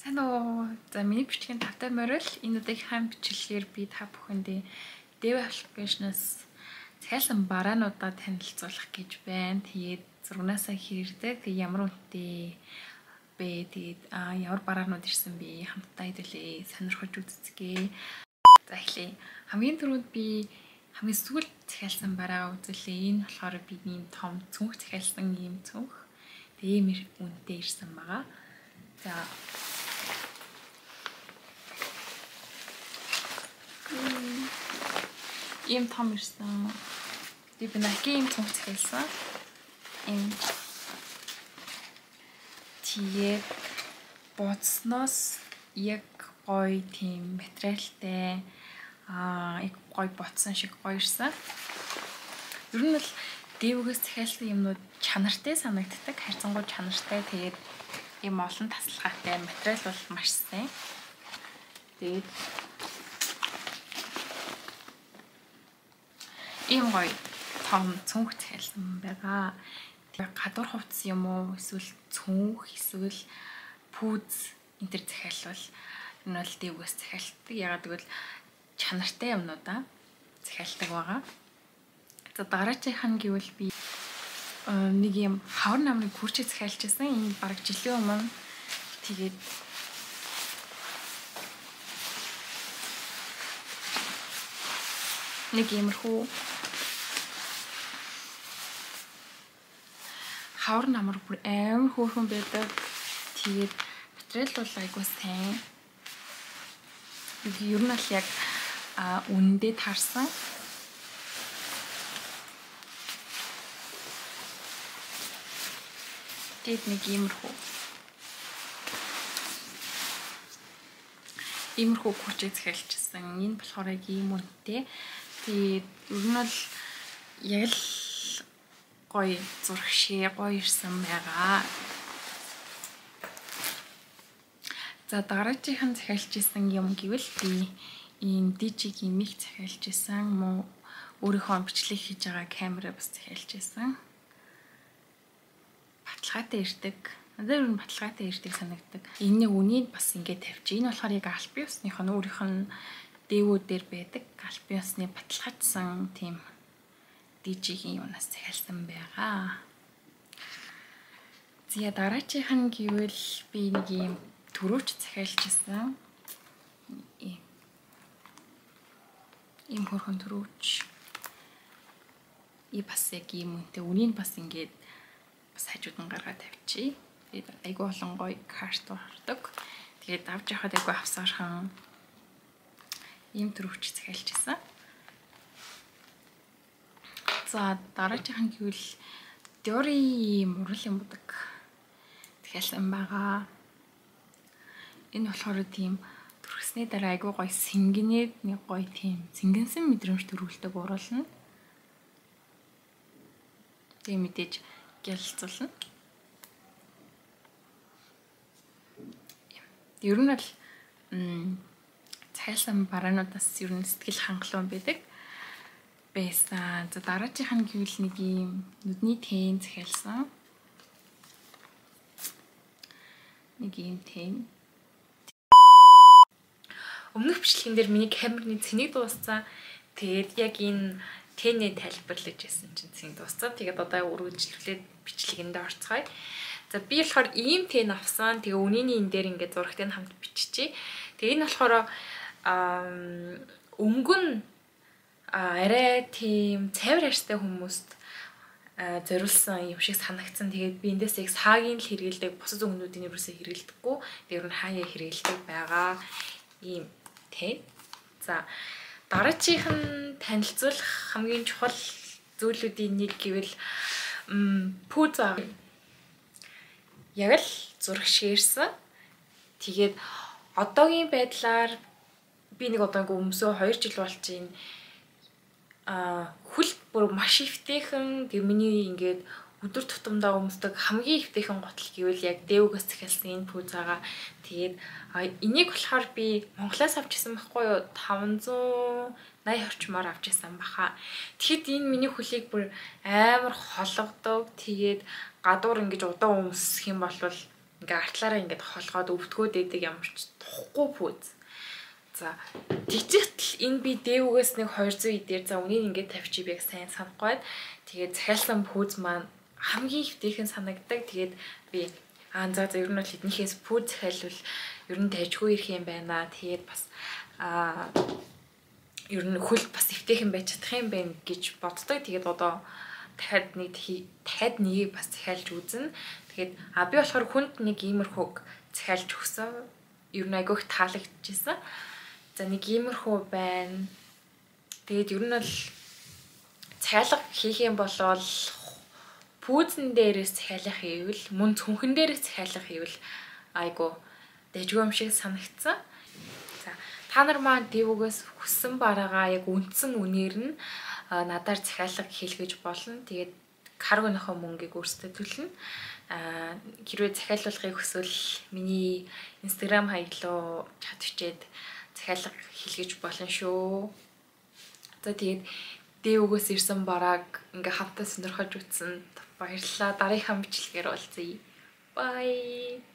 Сайн уу. За миний бичлэгийн тавтай морил энэ удаагийн бичлэгээр би та бүхэндээ Dev application-аас цайлсан бараануудаа танилцуулах гэж байна. Тэгээд зургнаасаа хэрдэг ямар үнэтэй бэ? Тэгээд ямар бараанууд ирсэн бэ? Хамтдаа хэдүүлээ сонирхож үзцгээе. За эхлэе. Хамгийн түрүүнд би хамгийн сүүлд захиалсан бараа үзүүлээ. Энэ болохоор бидний том цүнх захиалсан ийм цүнх. Тэгээд ийм үнэтэй ирсэн байгаа. За ийм том ирсэн. Би Nike-ийн цүнх захиалсан. Ийм тэгээд боцноос яг гоё тийм материалтай яг гоё боцсон шиг гоё ирсэн. Ер нь бол Dev-гээс захиалсан юмнууд чанартай санагддаг, харьцангуй чанартай. Тэгээд ийм олон тасалгаатай материал бол маш сайн. Тэгээд ийм гоё том цүнх захиалсан байгаа. Гадуур хувцас юм уу, эсвэл цүнх, эсвэл пүүз энэ төр захиалвал энэ бол Dev-гээс захиалдаг. Ягаад гэвэл чанартай юмнуудаа захиалдаг байгаа. За дараачих нь гэвэл би нэг юм хавар намрын күрчийг захиалж байсан. Энэ бараг жилийн өмнө. Тэгээд нэг иймэрхүү хавар намар бүр амар хөөрхөн байдаг. Тэгээд материал бол айгүй сайн. Ер нь бол яг үнэндээ таарсан. Тэгээд нэг иймэрхүү күрчийг захиалчихсан. Энэ болохоор яг ийм үнэтэй. Тэгээд ер нь бол яг л гоё зурагшээ гоё ирсэн байгаа. За дараагийн захиалж исэн юм гэвэл би энэ DJI-гийн mic захиалж исэн. Мөн өөрийнхөө бичлэг хийж байгаа камера бас захиалж исэн. Баталгаатай ирдэг. Надад ер нь баталгаатай ирдэг санагддаг. Энэний үнийг бас ингээд тавьчих. Энэ болохоор яг альпийн усных нь өөрийнх нь Dev-дээр байдаг. Альпийн усны баталгаажсан тийм DJI-гийн юунаас захиалсан байгаа. За дараачих нь гэвэл би нэг юм төрөөч захиалж исэн. Ийм хөрхөн төрөөч. Бас яг ийм үнэтэй. Үнийг бас ингээд бас хажууд нь гаргаад тавьчих. Тэгээд айгүй олон гоё карт ордог. Тэгээд авч явахад айгүй авсаархан ийм төрөвч захиалж исэн. За дараачих нь гэвэл Dior-ийн мурлын будаг захиалсан байгаа. Энэ болохоор тийм түрхсний дараа айгүй гоё сэнгэнээд нэг гоё тийм сэнгэнсэн мэдрэмж төрүүлдэг уруулна. Тэгээ мэдээж гялцуулна. Ер нь бол захиалсан бараануудаас ер нь сэтгэл хангалуун байдаг байсан. За дараачих нь гэвэл нэг юм нүдний тэн захиалсан. Нэг юм тэн. Өмнөх бичлэгэн дээр миний камерны цэнийг дууссан. Тэгээд яг энэ тэнээ тайлбарлаж байсан чинь цэнийг дууссан. Тэгээд одоо үргэлжлүүлээд бичлэгэндээ орцгоё. За би болохоор ийм тэн авсан. Тэгээ үнэний энэ дээр ингээд зурагтыг хамт биччихье. Тэгээ энэ болохоор өнгөн арай тийм цайвар арьстай хүмүүст зориулсан юм шиг санагдсан. Тэгээд би эндээс яг саагийн л хэрэгэлдэг, бусад өнгөнүүдийн ерөөсөө хэрэгэлдэггүй. Тэр нь хаяа хэрэгэлдэг байгаа ийм тэн. За дараачих нь танилцуулах хамгийн чухал зүйлүүдийн нэг гэвэл пүүз яг л зураг ширсэн. Тэгээд одоогийн байдлаар би нэг одоо өмсөө 2 жил болж байна. Хөл бүр маш өвтэйхэн тэр миний ингээд өдөр тутамдаа өмсдөг хамгийн өвтэйхэн готл гэвэл яг Dev-гээс захиалсан энэ пүүз байгаа. Тэгээд энийг болохоор би Монголоос авчихсан байхгүй юу? 580 орчмоор авчихсан баха. Тэгэхэд энэ миний хөлийг бүр амар хологдог. Тэгээд гадуур ингэж удаан өмсөх юм бол ингээ артлаараа ингээд холгоод өвдгөөд идэг ямар ч тухгүй пүүз. За тэгжихтэл энэ би дээвгээс нэг 200 идээр за үнийг ингээд тавьчих яг сайн санахгүй. Тэгээд захиалсан пүүз маань хамгийн ихтэйхэн санагдаг. Тэгээд би за ер нь бол эднийхээс пүүз захиалвал ер нь дайжгүй ирэх юм байна. Тэгээд бас ер нь хөл бас ихтэйхэн байж чадах юм байна гэж боддог. Тэгээд одоо дахиад нэг бас захиалж үзнэ. Тэгээд би болохоор хүнд нэг иймэрхүүг захиалж өгсөн. Ер нь айгүйх таалагдчихсан. За нэг иймэрхүү байна. Тэгээд ер нь бол цайлга хийх юм болвол пүүзэн дээрээс захиалах ивэл мөн цүнхэн дээрээс захиалах ивэл айгу дэжгүй юм шиг санагдсан. За та нар маань дээвгээс хүссэн бараагаа яг үндсэн үнээр нь надаар захиалга хийлгэж болно. Тэгээд каргоныхоо мөнгийг өөрсдөө төлнө. Хэрвээ захиалуулахыг хүсвэл миний Instagram хаяглуу чат бичээд захиалга хийлгэж болно шүү. За тэгээд дээвгээс ирсэн барааг ингээ хамтаа сонирхож үзсэн. Баярлалаа. Дараагийн бичлэгээр уулзъя. Bye.